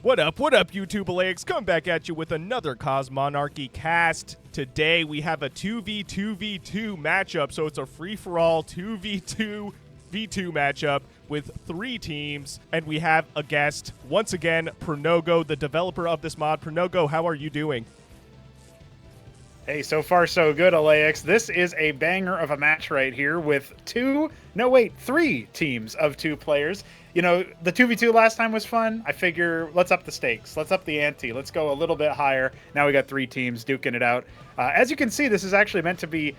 What up, YouTube Elleix? Come back at you with another Cosmonarchy cast. Today we have a 2v2v2 matchup, so it's a free-for-all 2v2v2 matchup with 3 teams, and we have a guest, once again, Pronogo, the developer of this mod. Pronogo, how are you doing? Hey, so far so good, Elleix. This is a banger of a match right here with 3 teams of 2 players. You know, the 2v2 last time was fun. I figure let's up the stakes. Let's up the ante. Let's go a little bit higher. Now we got 3 teams duking it out. As you can see, this is actually meant to be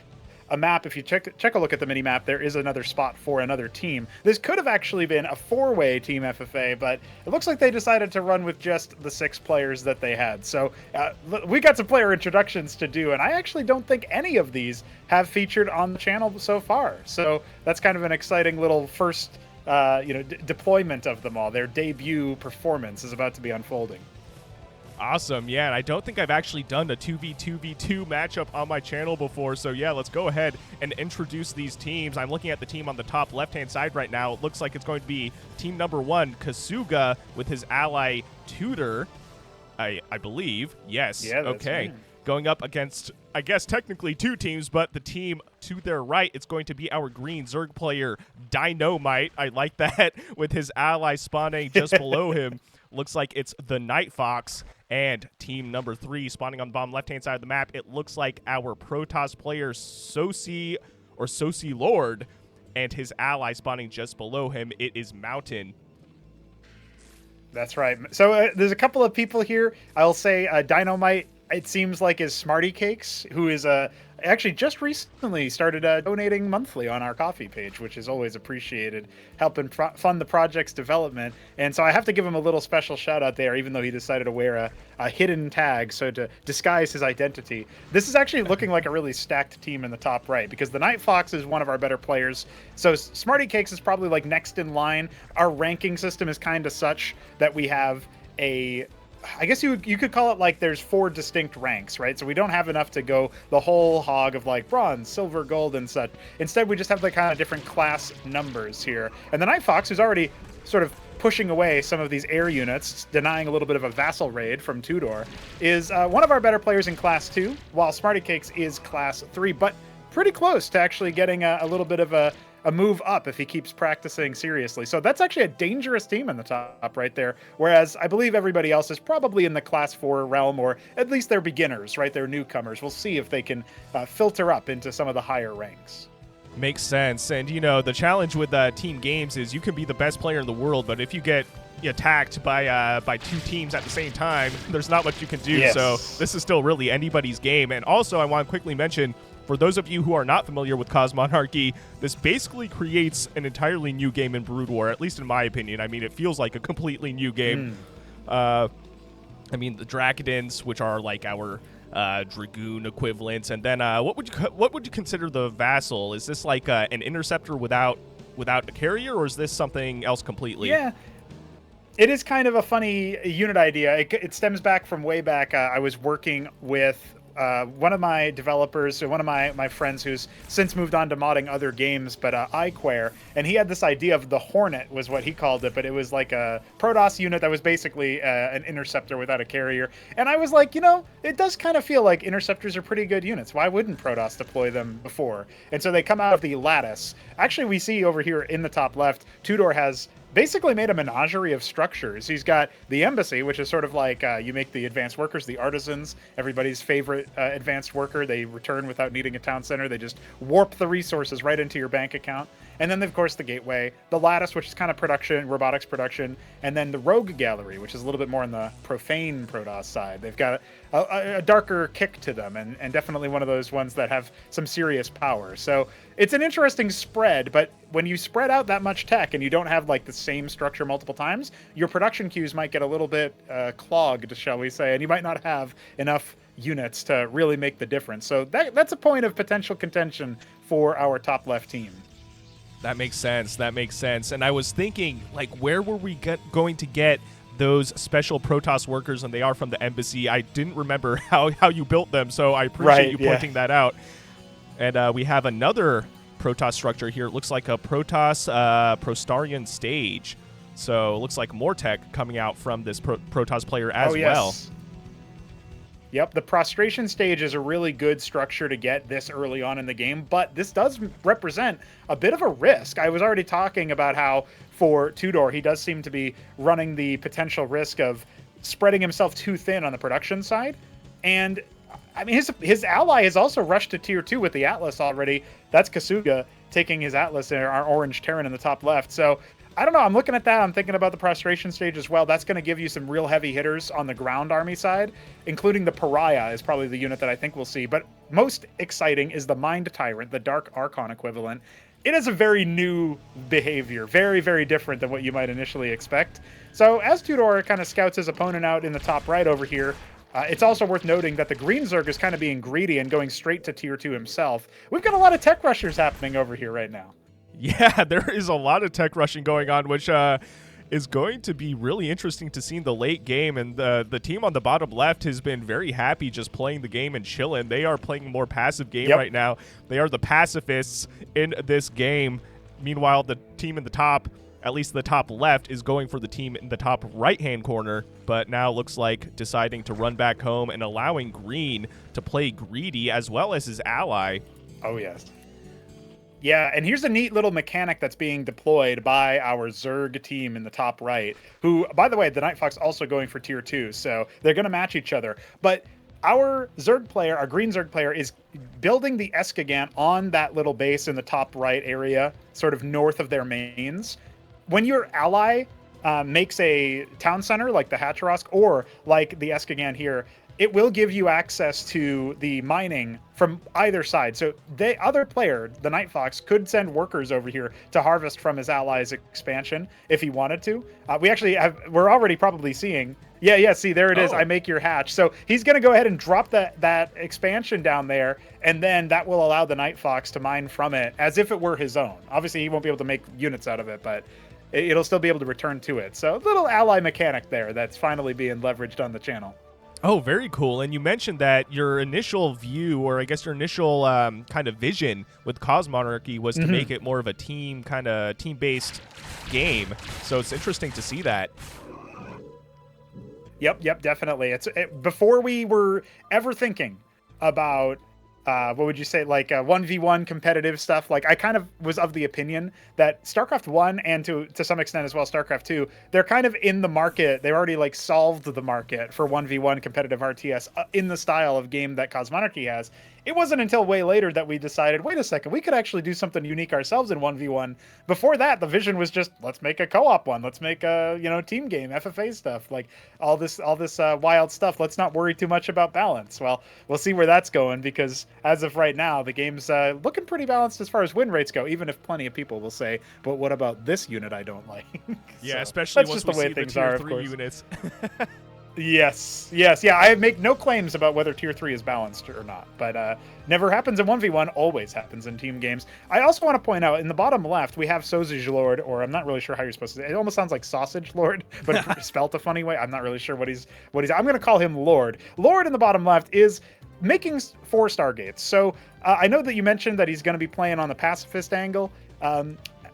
a map. If you check a look at the mini map, there is another spot for another team. This could have actually been a 4-way team FFA, but it looks like they decided to run with just the 6 players that they had. So we got some player introductions to do, and I actually don't think any of these have featured on the channel so far. So that's kind of an exciting little first deployment of them all. Their debut performance is about to be unfolding. Awesome, yeah, and I don't think I've actually done a 2v2v2 matchup on my channel before, so yeah, let's go ahead and introduce these teams. I'm looking at the team on the top left-hand side right now. It looks like it's going to be team number 1, Kasuga, with his ally Tudor, I believe. Yes, yeah, that's okay. Right. Going up against, I guess, technically 2 teams, but the team to their right, it's going to be our green Zerg player, Dynamite. I like that, with his ally spawning just below him. Looks like it's the Night Fox. And team number 3 spawning on the bottom left-hand side of the map, it looks like our Protoss player Soci Lord, and his ally spawning just below him, it is Mountain. That's right. So there's a couple of people here. I'll say Dynamite, it seems like, is Smarty Cakes, who is actually just recently started donating monthly on our coffee page, which is always appreciated, helping fund the project's development. And so I have to give him a little special shout out there, even though he decided to wear a hidden tag, so to disguise his identity. This is actually looking like a really stacked team in the top right, because the Night Fox is one of our better players. So Smarty Cakes is probably like next in line. Our ranking system is kind of such that we have I guess you could call it like there's 4 distinct ranks, right? So we don't have enough to go the whole hog of like bronze, silver, gold, and such. Instead, we just have the kind of different class numbers here. And the Night Fox, who's already sort of pushing away some of these air units, denying a little bit of a vassal raid from Tudor, is one of our better players in class 2, while Smarty Cakes is class 3, but pretty close to actually getting a little bit of a move up if he keeps practicing seriously. So that's actually a dangerous team in the top right there, whereas I believe everybody else is probably in the class 4 realm, or at least they're beginners, right? They're newcomers. We'll see if they can filter up into some of the higher ranks. Makes sense. And, you know, the challenge with team games is you can be the best player in the world, but if you get attacked by 2 teams at the same time, there's not much you can do. Yes. So this is still really anybody's game. And also, I want to quickly mention, for those of you who are not familiar with Cosmonarchy, this basically creates an entirely new game in Brood War, at least in my opinion. I mean, it feels like a completely new game. I mean, the Dracodons, which are like our Dragoon equivalents, and then what would you consider the Vassal? Is this like an interceptor without a carrier, or is this something else completely? Yeah. It is kind of a funny unit idea. It stems back from way back. I was working with one of my developers, one of my friends who's since moved on to modding other games, but iQuare, and he had this idea of the Hornet, was what he called it, but it was like a Protoss unit that was basically an interceptor without a carrier. And I was like, you know, it does kind of feel like interceptors are pretty good units. Why wouldn't Protoss deploy them before? And so they come out of the Lattice. Actually, we see over here in the top left, Tudor has basically made a menagerie of structures. He's got the embassy, which is sort of like you make the advanced workers, the artisans, everybody's favorite advanced worker. They return without needing a town center. They just warp the resources right into your bank account. And then, of course, the gateway, the Lattice, which is kind of production, robotics production, and then the Rogue Gallery, which is a little bit more on the profane Protoss side. They've got a darker kick to them, and definitely one of those ones that have some serious power. So it's an interesting spread, but when you spread out that much tech and you don't have like the same structure multiple times, your production queues might get a little bit clogged, shall we say, and you might not have enough units to really make the difference. So that's a point of potential contention for our top left team. That makes sense. That makes sense. And I was thinking, like, where were we going to get those special Protoss workers? And they are from the embassy. I didn't remember how you built them, so I appreciate you pointing that out. And we have another Protoss structure here. It looks like a Protoss Prostarian stage. So looks like more tech coming out from this Protoss player as yes. well. Yep, the prostration stage is a really good structure to get this early on in the game, but this does represent a bit of a risk. I was already talking about how for Tudor, he does seem to be running the potential risk of spreading himself too thin on the production side. And I mean, his ally has also rushed to tier 2 with the Atlas already. That's Kasuga taking his Atlas in our orange Terran in the top left. So I don't know. I'm looking at that. I'm thinking about the prostration stage as well. That's going to give you some real heavy hitters on the ground army side, including the Pariah is probably the unit that I think we'll see. But most exciting is the Mind Tyrant, the Dark Archon equivalent. It is a very new behavior, very, very different than what you might initially expect. So as Tudor kind of scouts his opponent out in the top right over here, it's also worth noting that the Green Zerg is kind of being greedy and going straight to tier 2 himself. We've got a lot of tech rushers happening over here right now. Yeah, there is a lot of tech rushing going on, which is going to be really interesting to see in the late game. And the team on the bottom left has been very happy just playing the game and chilling. They are playing a more passive game right now. They are the pacifists in this game. Meanwhile, the team in the top, at least the top left, is going for the team in the top right-hand corner, but now looks like deciding to run back home and allowing Green to play greedy as well as his ally. Oh, yes. Yeah, and here's a neat little mechanic that's being deployed by our Zerg team in the top right, who, by the way, the Night Fox also going for tier 2, so they're going to match each other. But our Zerg player, our Green Zerg player, is building the Eskagant on that little base in the top right area, sort of north of their mains. When your ally makes a town center, like the Hacharosk, or like the Eskagant here, it will give you access to the mining from either side. So the other player, the Night Fox, could send workers over here to harvest from his ally's expansion if he wanted to. We're already probably seeing. Yeah, see, there it is. I make your hatch. So he's going to go ahead and drop that expansion down there, and then that will allow the Night Fox to mine from it as if it were his own. Obviously, he won't be able to make units out of it, but it'll still be able to return to it. So a little ally mechanic there that's finally being leveraged on the channel. Oh, very cool. And you mentioned that your initial view, or I guess your initial kind of vision with Cosmonarchy was to make it more of a team-based game. So it's interesting to see that. Yep, definitely. Before we were ever thinking about what would you say, like 1v1 competitive stuff, like I kind of was of the opinion that StarCraft 1 and to some extent as well StarCraft 2, they're kind of in the market. They've already like solved the market for 1v1 competitive RTS in the style of game that Cosmonarchy has. It wasn't until way later that we decided, wait a second, we could actually do something unique ourselves in 1v1. Before that, the vision was just, let's make a co-op one. Let's make a, team game, FFA stuff, like all this wild stuff. Let's not worry too much about balance. Well, we'll see where that's going, because as of right now, the game's looking pretty balanced as far as win rates go, even if plenty of people will say, but what about this unit I don't like? Yeah, so especially that's once just the way see things the tier are, 3 units. Yes. I make no claims about whether tier 3 is balanced or not, but never happens in 1v1, always happens in team games. I also want to point out, in the bottom left, we have Sausage Lord, or I'm not really sure how you're supposed to say it. It almost sounds like Sausage Lord, but spelt a funny way. I'm not really sure what he's. I'm going to call him Lord. Lord in the bottom left is making 4 Stargates. So I know that you mentioned that he's going to be playing on the pacifist angle.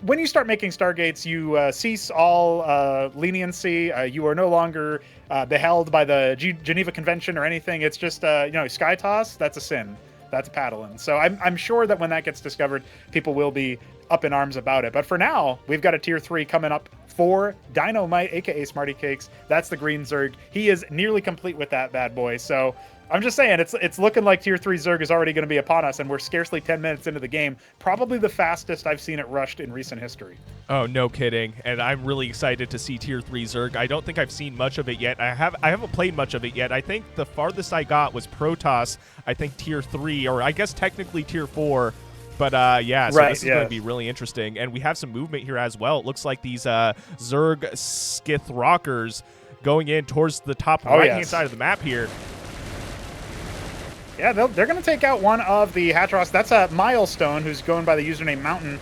When you start making Stargates, you cease all leniency. You are no longer beheld by the Geneva Convention or anything. It's just, sky toss, that's a sin. That's paddling. So I'm sure that when that gets discovered, people will be up in arms about it. But for now, we've got a tier 3 coming up for Dynamite, aka Smarty Cakes. That's the Green Zerg. He is nearly complete with that bad boy. So I'm just saying, it's looking like tier 3 Zerg is already going to be upon us, and we're scarcely 10 minutes into the game. Probably the fastest I've seen it rushed in recent history. Oh, no kidding. And I'm really excited to see tier 3 Zerg. I don't think I've seen much of it yet. I haven't played much of it yet. I think the farthest I got was Protoss, I think tier 3, or I guess technically tier 4. But this is going to be really interesting. And we have some movement here as well. It looks like these Zerg Skith Rockers going in towards the top right-hand side of the map here. Yeah, they're going to take out one of the Hacharosk. That's a Milestone, who's going by the username Mountain.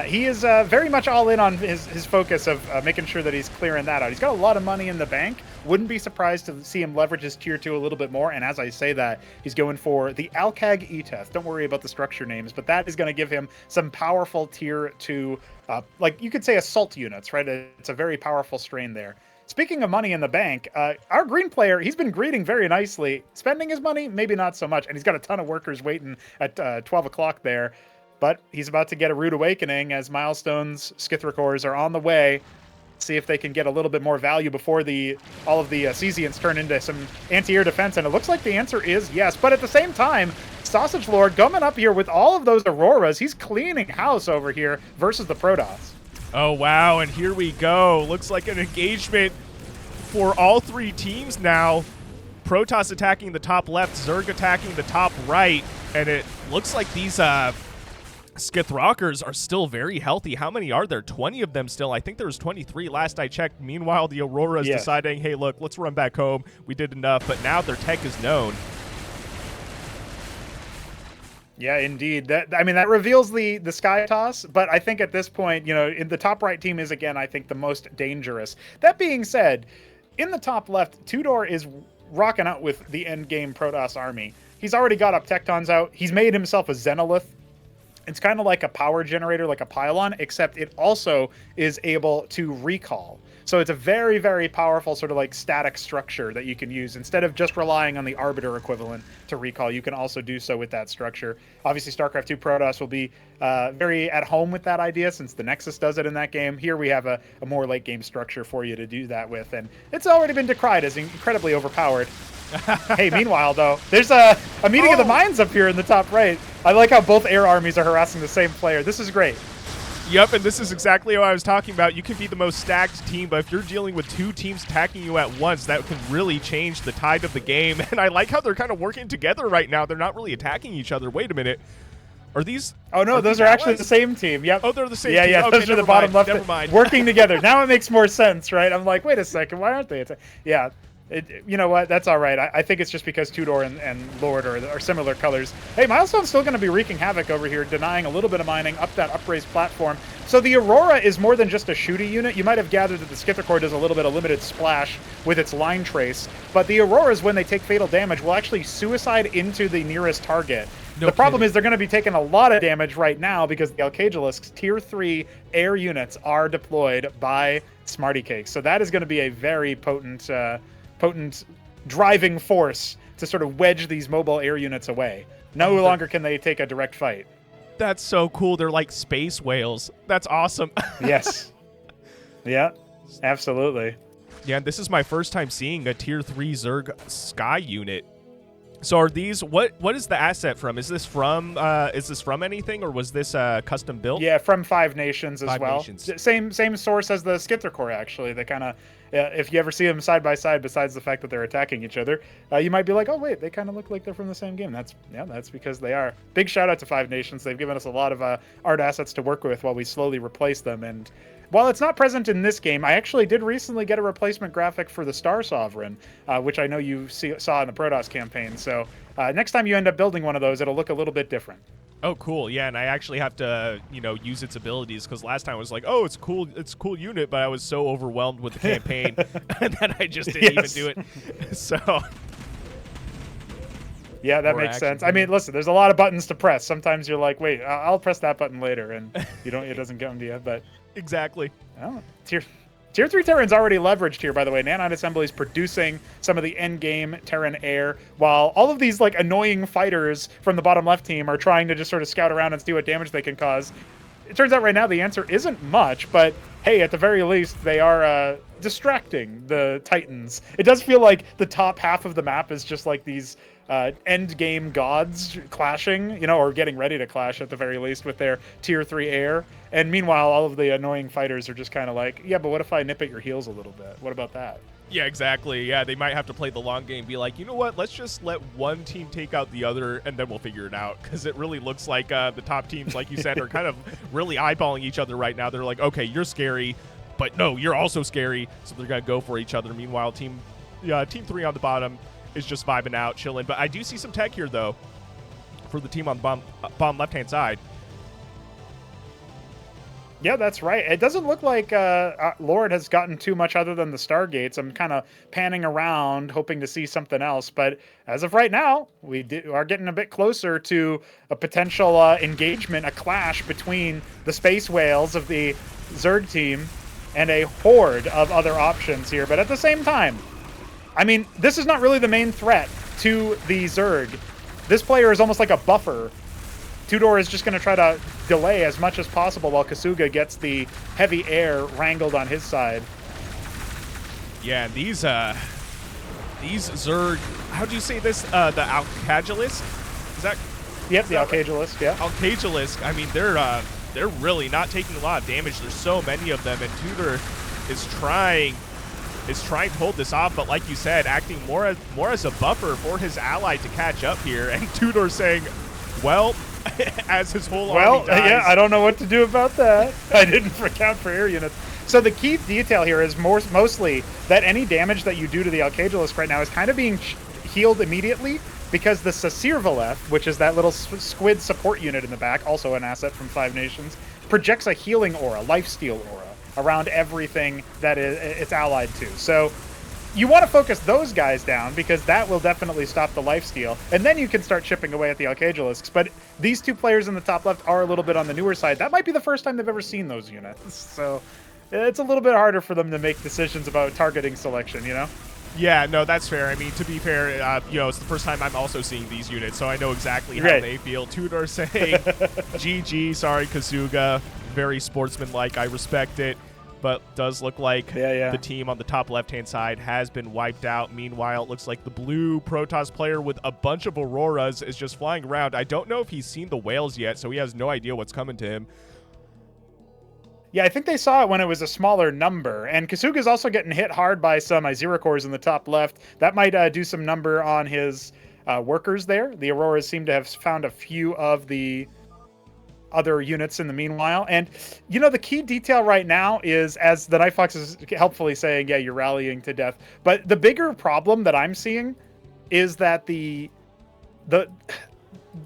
He is very much all in on his focus of making sure that he's clearing that out. He's got a lot of money in the bank, Wouldn't be surprised to see him leverage his tier 2 a little bit more. And as I say that, he's going for the Alcag Eteth. Don't worry about the structure names, but that is going to give him some powerful tier 2, like you could say assault units, right? It's a very powerful strain there. Speaking of money in the bank, our green player, he's been greeting very nicely. Spending his money, maybe not so much. And he's got a ton of workers waiting at 12 o'clock there. But he's about to get a rude awakening as milestones, Skithrakors are on the way. See if they can get a little bit more value before all of the Cesians turn into some anti-air defense. And it looks like the answer is yes. But at the same time, Sausage Lord coming up here with all of those Auroras. He's cleaning house over here versus the Protoss. Oh, wow, and here we go. Looks like an engagement for all three teams now. Protoss attacking the top left, Zerg attacking the top right, and it looks like these Skithrakors are still very healthy. How many are there? 20 of them still. I think there was 23 last I checked. Meanwhile, the Aurora is deciding, hey, look, let's run back home. We did enough, but now their tech is known. Yeah, indeed. That reveals the sky toss, but I think at this point, in the top right team is, again, I think the most dangerous. That being said, in the top left, Tudor is rocking out with the end game Protoss army. He's already got up Tectons out. He's made himself a Xenolith. It's kind of like a power generator, like a pylon, except it also is able to recall. So it's a very, very powerful sort of like static structure that you can use. Instead of just relying on the Arbiter equivalent to recall, you can also do so with that structure. Obviously, StarCraft 2 Protoss will be very at home with that idea since the Nexus does it in that game. Here we have a more late game structure for you to do that with, and it's already been decried as incredibly overpowered. Hey, meanwhile, though, there's a meeting of the minds up here in the top right. I like how both air armies are harassing the same player. This is great. Yep, and this is exactly what I was talking about. You can be the most stacked team, but if you're dealing with two teams attacking you at once, that can really change the tide of the game. And I like how they're kind of working together right now. They're not really attacking each other. Wait a minute. Are these... Oh, no, those are actually the same team. Yep. Oh, they're the same team. Yeah, okay, those are the bottom left. Never mind. Working together. Now it makes more sense, right? I'm like, wait a second. Why aren't they? Yeah. You know what? That's all right. I think it's just because Tudor and Lord are similar colors. Hey, Milestone's still going to be wreaking havoc over here, denying a little bit of mining up that upraised platform. So the Aurora is more than just a shooty unit. You might have gathered that the Skithrakor does a little bit of limited splash with its line trace, but the Auroras, when they take fatal damage, will actually suicide into the nearest target. The problem is they're going to be taking a lot of damage right now because the Alcagelisk's tier 3 air units are deployed by Smarty Cakes. So that is going to be a very potent driving force to sort of wedge these mobile air units away. No longer can they take a direct fight. That's so cool. They're like space whales. That's awesome. Yes. Yeah, absolutely. Yeah, this is my first time seeing a tier 3 Zerg Sky unit. So are these what is the asset from? Is this from anything, or was this custom built? Yeah, from Five Nations as well. Nations. Same source as the Skithrakor, actually. They kind of, if you ever see them side by side, besides the fact that they're attacking each other, you might be like, oh wait, they kind of look like they're from the same game. That's because they are. Big shout out to Five Nations. They've given us a lot of art assets to work with while we slowly replace them. And while it's not present in this game, I actually did recently get a replacement graphic for the Star Sovereign, which I know you saw in the Protoss campaign. So next time you end up building one of those, it'll look a little bit different. Oh, cool. Yeah, and I actually have to, use its abilities, because last time I was like, oh, it's a cool unit, but I was so overwhelmed with the campaign that I just didn't even do it. So... Yeah, that makes sense. I mean, listen, there's a lot of buttons to press. Sometimes you're like, wait, I'll press that button later, and it doesn't come to you, but... Exactly. Oh, tier 3 Terran's already leveraged here, by the way. Nanite Assembly is producing some of the end-game Terran air, while all of these like annoying fighters from the bottom left team are trying to just sort of scout around and see what damage they can cause. It turns out right now the answer isn't much, but hey, at the very least, they are distracting the Titans. It does feel like the top half of the map is just like these end game gods clashing, or getting ready to clash at the very least with their tier 3 air. And meanwhile, all of the annoying fighters are just kind of like, yeah, but what if I nip at your heels a little bit? What about that? Yeah, exactly. Yeah, they might have to play the long game, be like, you know what, let's just let one team take out the other, and then we'll figure it out. Because it really looks like the top teams, like you said, are kind of really eyeballing each other right now. They're like, okay, you're scary, but no, you're also scary. So they're going to go for each other. Meanwhile, team 3 on the bottom is just vibing out, chilling. But I do see some tech here, though, for the team on the bottom left-hand side. Yeah, that's right. It doesn't look like Lord has gotten too much other than the Stargates. I'm kind of panning around, hoping to see something else. But as of right now, are getting a bit closer to a potential engagement, a clash between the space whales of the Zerg team and a horde of other options here. But at the same time, I mean, this is not really the main threat to the Zerg. This player is almost like a buffer. Tudor is just going to try to delay as much as possible while Kasuga gets the heavy air wrangled on his side. Yeah, these Zerg, how do you say this? The Alcagilisk? Is that? Yep, the Alcagilisk, yeah. Alcagilisk, I mean, they're really not taking a lot of damage. There's so many of them, and Tudor is trying to hold this off, but like you said, acting more as a buffer for his ally to catch up here, and Tudor saying, well, as his whole army dies. Yeah, I don't know what to do about that. I didn't account for air units. So the key detail here is mostly that any damage that you do to the Alcagilisk right now is kind of being healed immediately, because the Sasirvaleth, which is that little squid support unit in the back, also an asset from Five Nations, projects a healing aura, lifesteal aura, around everything that it's allied to. So you want to focus those guys down, because that will definitely stop the lifesteal, and then you can start chipping away at the Alcagilisks. But these two players in the top left are a little bit on the newer side. That might be the first time they've ever seen those units, so it's a little bit harder for them to make decisions about targeting selection, you know? Yeah, no, that's fair. I mean, to be fair, it's the first time I'm also seeing these units, so I know exactly how they feel. Tudor saying, GG, sorry, Kasuga. Very sportsmanlike. I respect it. But does look like the team on the top left-hand side has been wiped out. Meanwhile, it looks like the blue Protoss player with a bunch of Auroras is just flying around. I don't know if he's seen the whales yet, so he has no idea what's coming to him. Yeah, I think they saw it when it was a smaller number. And Kasuga's also getting hit hard by some Izira-cores in the top left. That might do some number on his workers there. The Auroras seem to have found a few of the other units in the meanwhile. And, you know, the key detail right now is, as the Night Fox is helpfully saying, yeah, you're rallying to death. But the bigger problem that I'm seeing is that the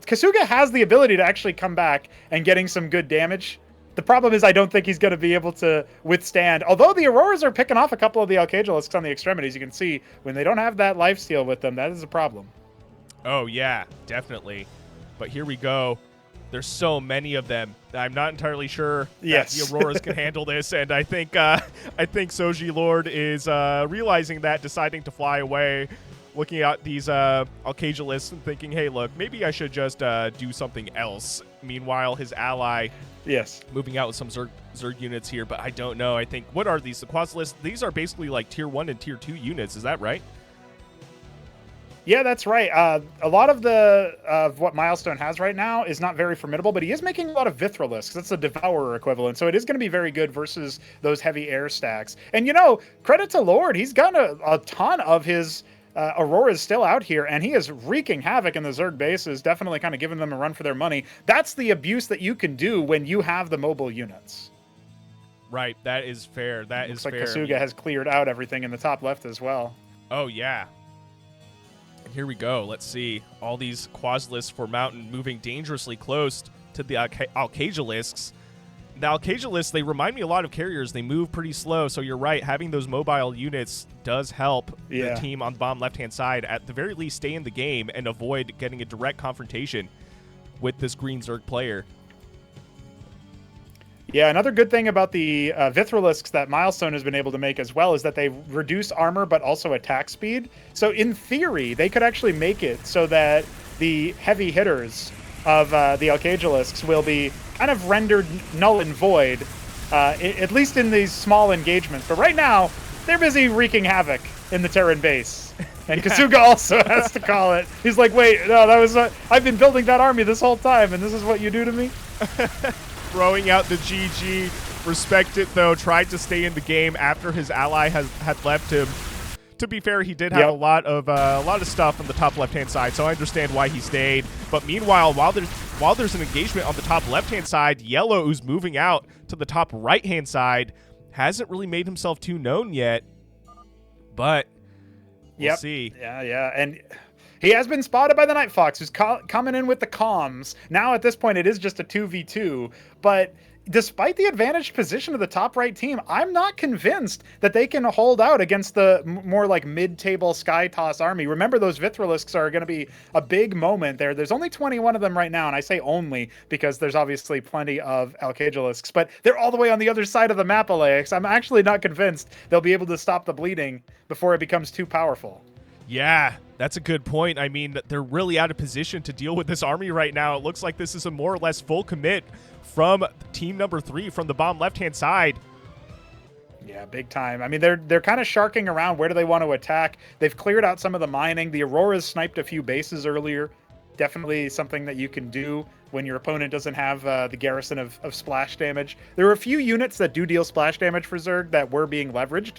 Kasuga has the ability to actually come back and getting some good damage. The problem is I don't think he's going to be able to withstand. Although the Auroras are picking off a couple of the Alcagilisks on the extremities, you can see when they don't have that lifesteal with them, that is a problem. Oh, yeah, definitely. But here we go. There's so many of them. I'm not entirely sure that the Auroras can handle this, and I think Soji Lord is realizing that, deciding to fly away, looking at these Alcagilisks and thinking, hey, look, maybe I should just do something else. Meanwhile, his ally moving out with some Zerg units here, but I don't know. I think, what are these? The Quaslists, these are basically like Tier 1 and Tier 2 units. Is that right? Yeah, that's right. A lot of what Milestone has right now is not very formidable, but he is making a lot of Vithralisks. That's the Devourer equivalent, so it is going to be very good versus those heavy air stacks. And, you know, credit to Lord, he's got a ton of his Auroras still out here, and he is wreaking havoc in the Zerg bases, definitely kind of giving them a run for their money. That's the abuse that you can do when you have the mobile units. Right, that is fair. That is fair. Looks like Kasuga has cleared out everything in the top left as well. Oh, yeah. Here we go. Let's see. All these Quaslists for Mountain moving dangerously close to the Alcagilisks. The Alcagilisks, they remind me a lot of carriers. They move pretty slow, so you're right. Having those mobile units does help the team on the bottom left-hand side, at the very least, stay in the game and avoid getting a direct confrontation with this green Zerg player. Yeah, another good thing about the Vithralisks that Milestone has been able to make as well is that they reduce armor but also attack speed. So in theory, they could actually make it so that the heavy hitters of the Alcagilisks will be kind of rendered null and void, at least in these small engagements. But right now, they're busy wreaking havoc in the Terran base. And Kasuga also has to call it. He's like, wait, no, that was I've been building that army this whole time, and this is what you do to me? Throwing out the GG. Respect it, though. Tried to stay in the game after his ally had left him. To be fair, he did have a lot of stuff on the top left-hand side, so I understand why he stayed. But meanwhile, while there's an engagement on the top left-hand side, Yellow, who's moving out to the top right-hand side, hasn't really made himself too known yet. But we'll see. Yeah, and he has been spotted by the Night Fox, who's coming in with the comms. Now, at this point, it is just a 2v2, but despite the advantaged position of the top right team, I'm not convinced that they can hold out against the more like mid-table Sky Toss army. Remember, those Vithrilisks are going to be a big moment there. There's only 21 of them right now, and I say only because there's obviously plenty of Alcagalisks, but they're all the way on the other side of the map, Alex. I'm actually not convinced they'll be able to stop the bleeding before it becomes too powerful. Yeah, that's a good point. I mean, they're really out of position to deal with this army right now. It looks like this is a more or less full commit from team number 3 from the bottom left-hand side. Yeah, big time. I mean, they're kind of sharking around. Where do they want to attack? They've cleared out some of the mining. The Auroras sniped a few bases earlier. Definitely something that you can do when your opponent doesn't have the garrison of splash damage. There were a few units that do deal splash damage for Zerg that were being leveraged,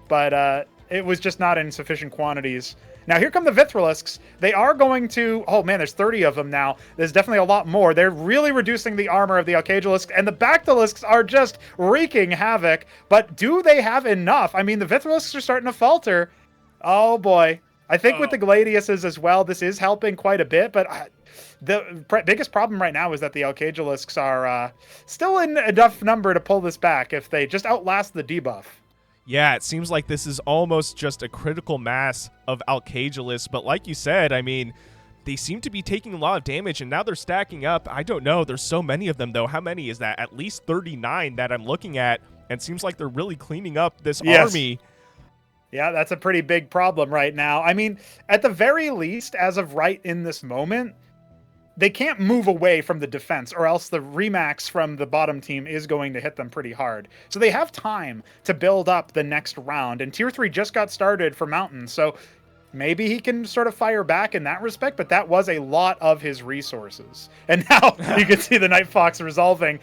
but it was just not in sufficient quantities. Now, here come the Vithrilisks. They are going to... Oh, man, there's 30 of them now. There's definitely a lot more. They're really reducing the armor of the Alcagalisk, and the Bactylisks are just wreaking havoc. But do they have enough? I mean, the Vithrilisks are starting to falter. Oh, boy. I think with the Gladiuses as well, this is helping quite a bit, but the biggest problem right now is that the Alcagalisks are still in enough number to pull this back if they just outlast the debuff. Yeah, it seems like this is almost just a critical mass of Alcagalists, but like you said, I mean, they seem to be taking a lot of damage, and now they're stacking up. I don't know. There's so many of them, though. How many is that? At least 39 that I'm looking at, and it seems like they're really cleaning up this army. Yeah, that's a pretty big problem right now. I mean, at the very least, as of right in this moment, they can't move away from the defense, or else the Remax from the bottom team is going to hit them pretty hard. So they have time to build up the next round, and Tier 3 just got started for Mountain, so maybe he can sort of fire back in that respect, but that was a lot of his resources. And now you can see the Night Fox resolving.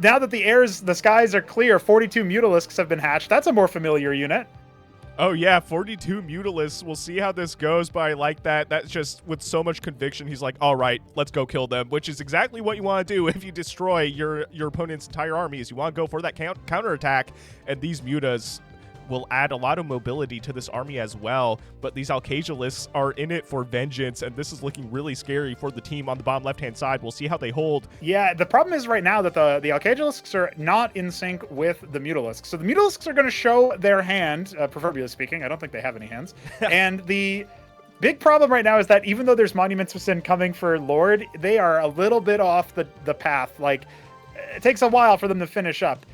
Now that the skies are clear, 42 Mutalisks have been hatched. That's a more familiar unit. Oh, yeah, 42 Mutalisks. We'll see how this goes, but I like that. That's just with so much conviction. He's like, all right, let's go kill them, which is exactly what you want to do if you destroy your opponent's entire army. Is you want to go for that counterattack, and these Mutas will add a lot of mobility to this army as well. But these Alcagalists are in it for vengeance, and this is looking really scary for the team on the bottom left-hand side. We'll see how they hold. Yeah, the problem is right now that the Alcagalisks are not in sync with the Mutalisks. So the Mutalisks are going to show their hand, proverbially speaking. I don't think they have any hands. And the big problem right now is that even though there's Monuments of Sin coming for Lord, they are a little bit off the path. Like, it takes a while for them to finish up.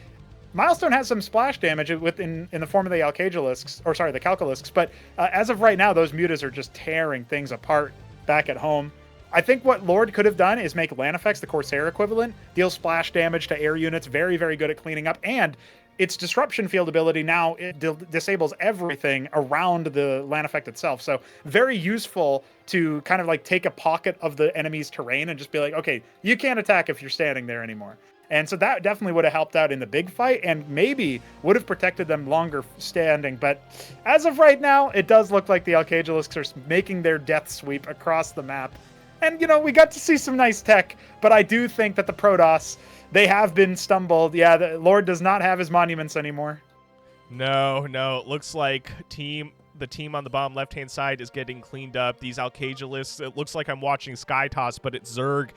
Milestone has some splash damage in the form of the Alcagalisks, or sorry, the Calcalisks, but as of right now, those Mutas are just tearing things apart back at home. I think what Lord could have done is make Lanifex the Corsair equivalent, deal splash damage to air units, very, very good at cleaning up, and its disruption field ability now it disables everything around the land effect itself. So very useful to kind of like take a pocket of the enemy's terrain and just be like, okay, you can't attack if you're standing there anymore. And so that definitely would have helped out in the big fight and maybe would have protected them longer standing. But as of right now, it does look like the Alcagalisks are making their death sweep across the map. And, you know, we got to see some nice tech, but I do think that the Protoss, they have been stumbled. Yeah, the Lord does not have his monuments anymore. No. It looks like the team on the bottom left-hand side is getting cleaned up. These Alcagalists, it looks like I'm watching Sky Toss, but it's Zerg.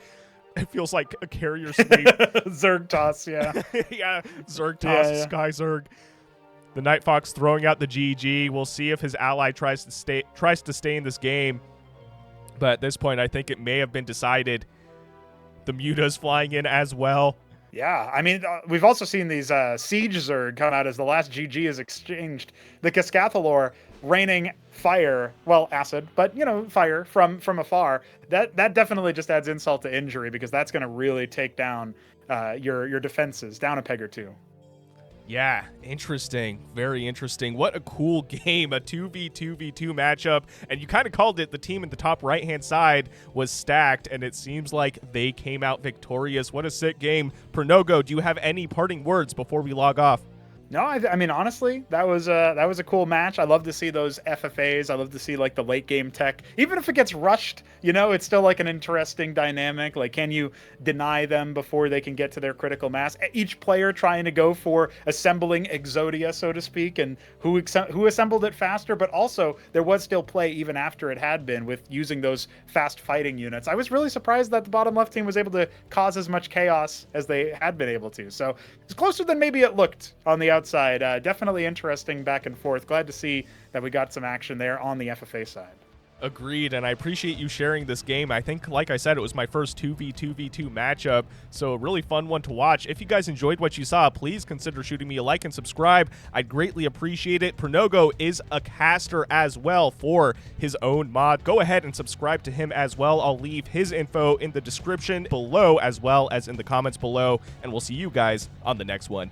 It feels like a carrier sweep. Zerg toss, yeah. Yeah, Zerg toss, yeah. Sky Zerg. The Night Fox throwing out the GG. We'll see if his ally tries to stay in this game. But at this point, I think it may have been decided. The Mutas flying in as well. Yeah, I mean, we've also seen these Siege Zerg come out as the last GG is exchanged. The Cascathalor raining fire, well, acid, but, you know, fire from afar. That definitely just adds insult to injury because that's going to really take down your defenses down a peg or two. Yeah, interesting. Very interesting. What a cool game. A 2v2v2 matchup. And you kind of called it. The team in the top right-hand side was stacked, and it seems like they came out victorious. What a sick game. Pernogo, do you have any parting words before we log off? No, I mean honestly, that was a cool match. I love to see those FFAs. I love to see like the late game tech, even if it gets rushed. You know, it's still like an interesting dynamic. Like, can you deny them before they can get to their critical mass? Each player trying to go for assembling Exodia, so to speak, and who assembled it faster. But also, there was still play even after it had been with using those fast fighting units. I was really surprised that the bottom left team was able to cause as much chaos as they had been able to. So it's closer than maybe it looked on the outside. Definitely interesting back and forth. Glad to see that we got some action there on the FFA side. Agreed, and I appreciate you sharing this game. I think, like I said, it was my first 2v2v2 matchup, so a really fun one to watch. If you guys enjoyed what you saw, please consider shooting me a like and subscribe. I'd greatly appreciate it. Pronogo is a caster as well for his own mod. Go ahead and subscribe to him as well. I'll leave his info in the description below as well as in the comments below, and we'll see you guys on the next one.